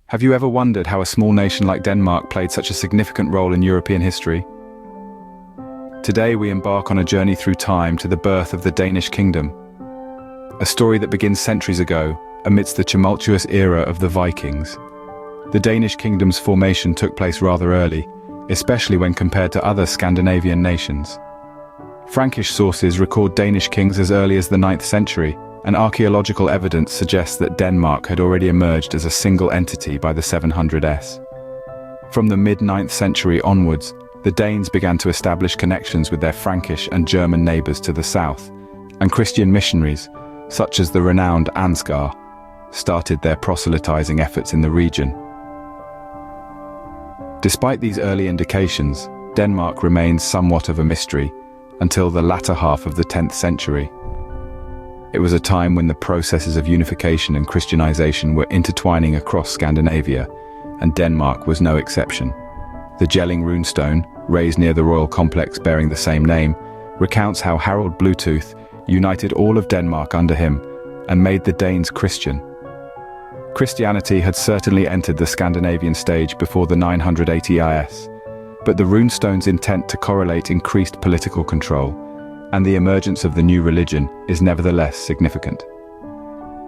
Have you ever wondered how a small nation like Denmark played such a significant role in European history? Today we embark on a journey through time to the birth of the Danish Kingdom, a story that begins centuries ago amidst the tumultuous era of the Vikings. The Danish Kingdom's formation took place rather early, especially when compared to other Scandinavian nations. Frankish sources record Danish kings as early as the 9th century, and archaeological evidence suggests that Denmark had already emerged as a single entity by the 700s. From the mid-9th century onwards, the Danes began to establish connections with their Frankish and German neighbours to the south, and Christian missionaries, such as the renowned Ansgar, started their proselytizing efforts in the region. Despite these early indications, Denmark remains somewhat of a mystery until the latter half of the 10th century. It was a time when the processes of unification and Christianization were intertwining across Scandinavia, and Denmark was no exception. The Jelling runestone, raised near the royal complex bearing the same name, recounts how Harald Bluetooth united all of Denmark under him and made the Danes Christian. Christianity had certainly entered the Scandinavian stage before the 980 IS, but the runestone's intent to correlate increased political control, and the emergence of the new religion is nevertheless significant.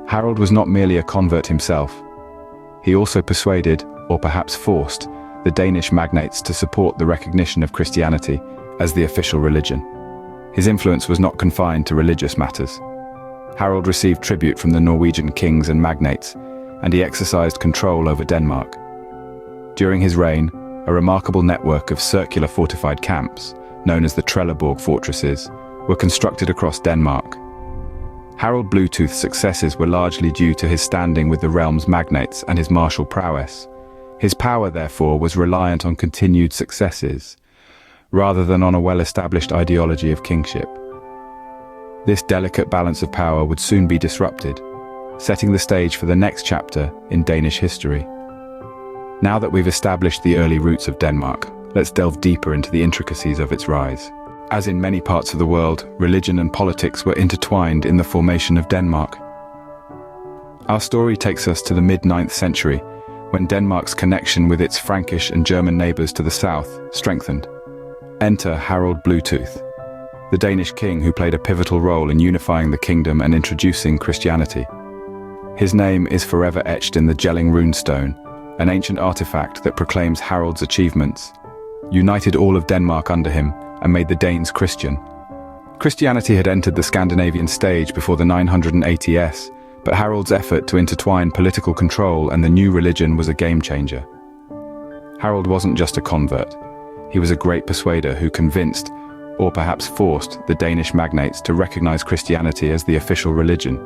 Harald was not merely a convert himself. He also persuaded, or perhaps forced, the Danish magnates to support the recognition of Christianity as the official religion. His influence was not confined to religious matters. Harald received tribute from the Norwegian kings and magnates, and he exercised control over Denmark. During his reign, a remarkable network of circular fortified camps, known as the Trelleborg fortresses, were constructed across Denmark. Harald Bluetooth's successes were largely due to his standing with the realm's magnates and his martial prowess. His power, therefore, was reliant on continued successes, rather than on a well-established ideology of kingship. This delicate balance of power would soon be disrupted, setting the stage for the next chapter in Danish history. Now that we've established the early roots of Denmark, let's delve deeper into the intricacies of its rise. As in many parts of the world, religion and politics were intertwined in the formation of Denmark. Our story takes us to the mid-9th century, when Denmark's connection with its Frankish and German neighbours to the south strengthened. Enter Harald Bluetooth, the Danish king who played a pivotal role in unifying the kingdom and introducing Christianity. His name is forever etched in the Jelling runestone, an ancient artifact that proclaims Harald's achievements, united all of Denmark under him, and made the Danes Christian. Christianity had entered the Scandinavian stage before the 980s, but Harald's effort to intertwine political control and the new religion was a game-changer. Harald wasn't just a convert. He was a great persuader who convinced, or perhaps forced, the Danish magnates to recognize Christianity as the official religion.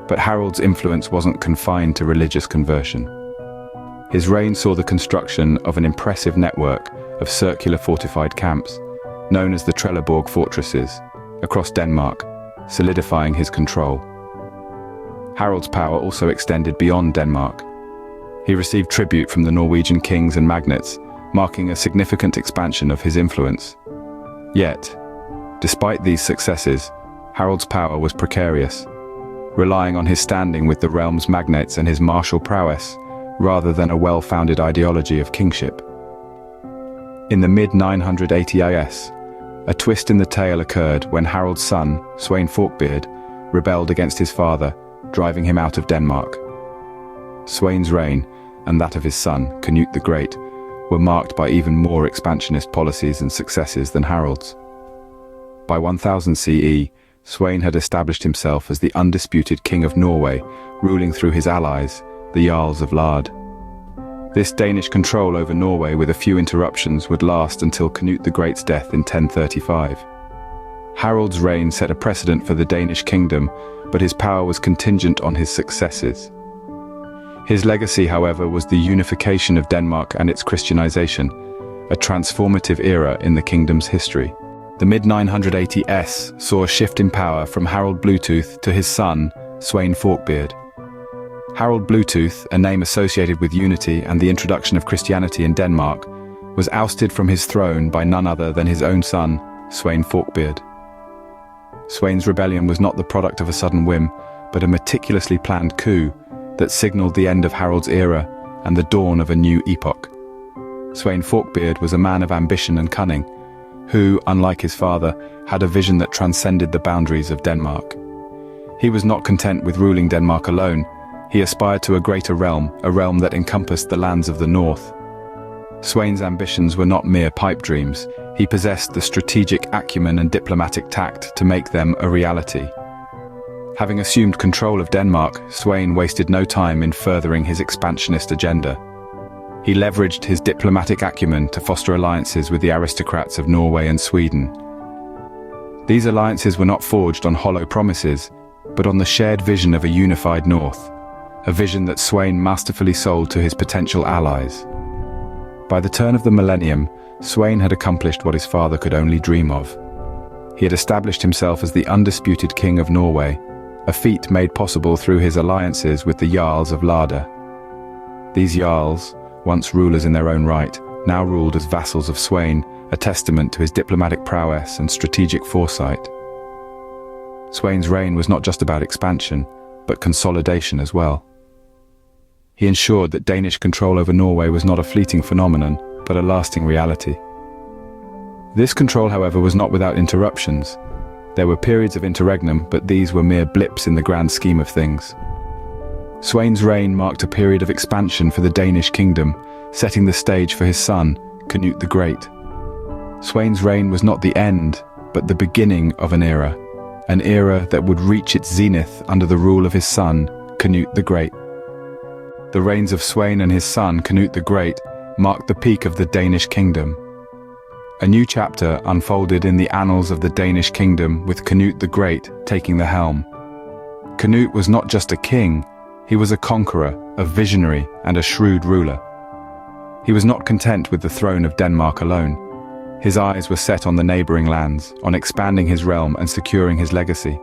But Harald's influence wasn't confined to religious conversion. His reign saw the construction of an impressive network of circular fortified camps, known as the Trelleborg fortresses, across Denmark, solidifying his control. Harald's power also extended beyond Denmark. He received tribute from the Norwegian kings and magnates, marking a significant expansion of his influence. Yet, despite these successes, Harald's power was precarious, relying on his standing with the realm's magnates and his martial prowess, rather than a well-founded ideology of kingship. In the mid-980 IS, a twist in the tale occurred when Harald's son, Swain Forkbeard, rebelled against his father, driving him out of Denmark. Swain's reign, and that of his son, Canute the Great, were marked by even more expansionist policies and successes than Harald's. By 1000 CE, Swain had established himself as the undisputed king of Norway, ruling through his allies, the Jarls of Lard. This Danish control over Norway, with a few interruptions, would last until Canute the Great's death in 1035. Harald's reign set a precedent for the Danish kingdom, but his power was contingent on his successes. His legacy, however, was the unification of Denmark and its Christianization, a transformative era in the kingdom's history. The mid-980s saw a shift in power from Harald Bluetooth to his son, Swain Forkbeard. Harald Bluetooth, a name associated with unity and the introduction of Christianity in Denmark, was ousted from his throne by none other than his own son, Swain Forkbeard. Swain's rebellion was not the product of a sudden whim, but a meticulously planned coup that signaled the end of Harald's era and the dawn of a new epoch. Swain Forkbeard was a man of ambition and cunning, who, unlike his father, had a vision that transcended the boundaries of Denmark. He was not content with ruling Denmark alone. He aspired to a greater realm, a realm that encompassed the lands of the north. Swain's ambitions were not mere pipe dreams. He possessed the strategic acumen and diplomatic tact to make them a reality. Having assumed control of Denmark, Swain wasted no time in furthering his expansionist agenda. He leveraged his diplomatic acumen to foster alliances with the aristocrats of Norway and Sweden. These alliances were not forged on hollow promises, but on the shared vision of a unified North, a vision that Swain masterfully sold to his potential allies. By the turn of the millennium, Swain had accomplished what his father could only dream of. He had established himself as the undisputed king of Norway, a feat made possible through his alliances with the Jarls of Lade. These Jarls, once rulers in their own right, now ruled as vassals of Swain, a testament to his diplomatic prowess and strategic foresight. Swain's reign was not just about expansion, but consolidation as well. He ensured that Danish control over Norway was not a fleeting phenomenon, but a lasting reality. This control, however, was not without interruptions. There were periods of interregnum, but these were mere blips in the grand scheme of things. Swain's reign marked a period of expansion for the Danish Kingdom, setting the stage for his son, Canute the Great. Swain's reign was not the end, but the beginning of an era that would reach its zenith under the rule of his son, Canute the Great. The reigns of Swain and his son, Canute the Great, marked the peak of the Danish Kingdom. A new chapter unfolded in the annals of the Danish Kingdom with Canute the Great taking the helm. Canute was not just a king, he was a conqueror, a visionary, and a shrewd ruler. He was not content with the throne of Denmark alone. His eyes were set on the neighboring lands, on expanding his realm and securing his legacy.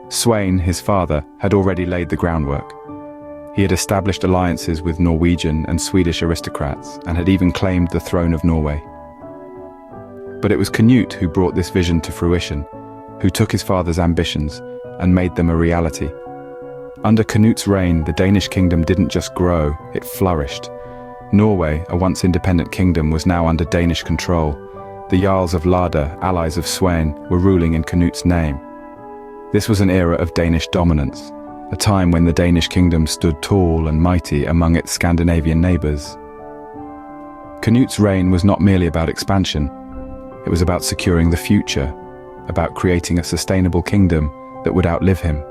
Swain, his father, had already laid the groundwork. He had established alliances with Norwegian and Swedish aristocrats and had even claimed the throne of Norway. But it was Canute who brought this vision to fruition, who took his father's ambitions and made them a reality. Under Canute's reign, the Danish kingdom didn't just grow, it flourished. Norway, a once independent kingdom, was now under Danish control. The Jarls of Lade, allies of Swain, were ruling in Canute's name. This was an era of Danish dominance, a time when the Danish kingdom stood tall and mighty among its Scandinavian neighbours. Canute's reign was not merely about expansion. It was about securing the future, about creating a sustainable kingdom that would outlive him.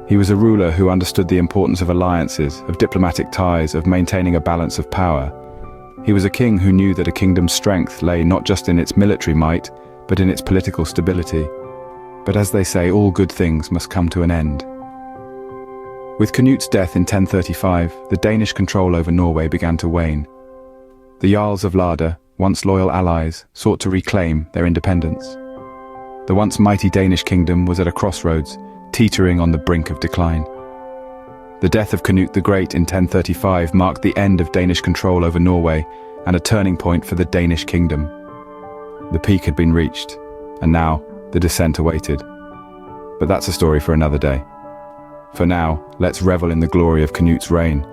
He was a ruler who understood the importance of alliances, of diplomatic ties, of maintaining a balance of power. He was a king who knew that a kingdom's strength lay not just in its military might, but in its political stability. But as they say, all good things must come to an end. With Canute's death in 1035, the Danish control over Norway began to wane. The Jarls of Lade, once loyal allies, sought to reclaim their independence. The once mighty Danish kingdom was at a crossroads, teetering on the brink of decline. The death of Canute the Great in 1035 marked the end of Danish control over Norway and a turning point for the Danish kingdom. The peak had been reached, and now the descent awaited. But that's a story for another day. For now, let's revel in the glory of Canute's reign,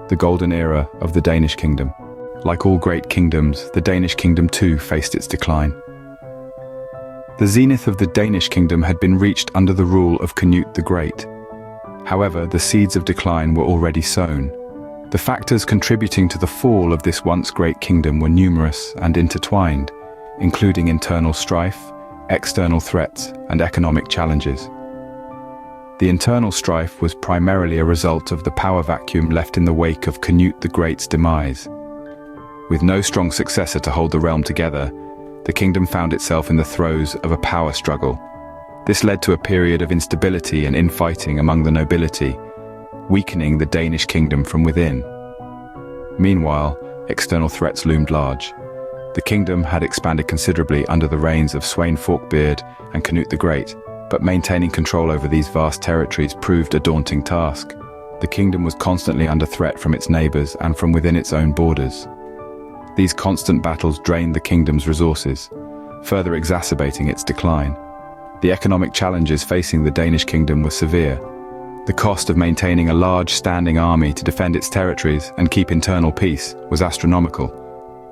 the golden era of the Danish kingdom. Like all great kingdoms, the Danish kingdom too faced its decline. The zenith of the Danish kingdom had been reached under the rule of Canute the Great. However, the seeds of decline were already sown. The factors contributing to the fall of this once great kingdom were numerous and intertwined, including internal strife, external threats, and economic challenges. The internal strife was primarily a result of the power vacuum left in the wake of Canute the Great's demise. With no strong successor to hold the realm together, the kingdom found itself in the throes of a power struggle. This led to a period of instability and infighting among the nobility, weakening the Danish kingdom from within. Meanwhile, external threats loomed large. The kingdom had expanded considerably under the reigns of Swain Forkbeard and Canute the Great, but maintaining control over these vast territories proved a daunting task. The kingdom was constantly under threat from its neighbours and from within its own borders. These constant battles drained the kingdom's resources, further exacerbating its decline. The economic challenges facing the Danish kingdom were severe. The cost of maintaining a large standing army to defend its territories and keep internal peace was astronomical.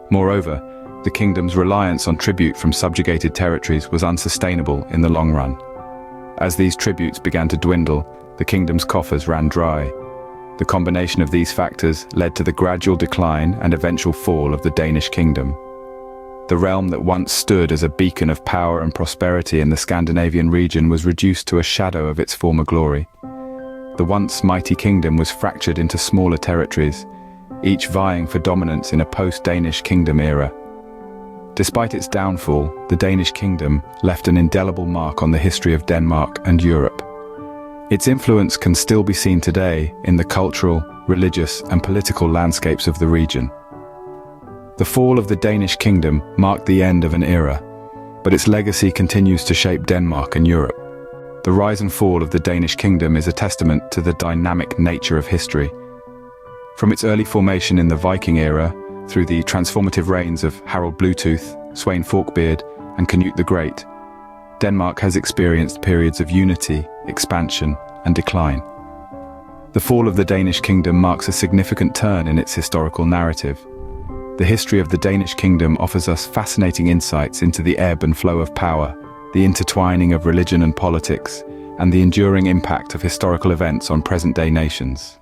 Moreover, the kingdom's reliance on tribute from subjugated territories was unsustainable in the long run. As these tributes began to dwindle, the kingdom's coffers ran dry. The combination of these factors led to the gradual decline and eventual fall of the Danish Kingdom. The realm that once stood as a beacon of power and prosperity in the Scandinavian region was reduced to a shadow of its former glory. The once mighty kingdom was fractured into smaller territories, each vying for dominance in a post-Danish kingdom era. Despite its downfall, the Danish kingdom left an indelible mark on the history of Denmark and Europe. Its influence can still be seen today in the cultural, religious, and political landscapes of the region. The fall of the Danish kingdom marked the end of an era, but its legacy continues to shape Denmark and Europe. The rise and fall of the Danish kingdom is a testament to the dynamic nature of history. From its early formation in the Viking era, through the transformative reigns of Harald Bluetooth, Swain Forkbeard, and Canute the Great, Denmark has experienced periods of unity, expansion, and decline. The fall of the Danish kingdom marks a significant turn in its historical narrative. The history of the Danish kingdom offers us fascinating insights into the ebb and flow of power, the intertwining of religion and politics, and the enduring impact of historical events on present-day nations.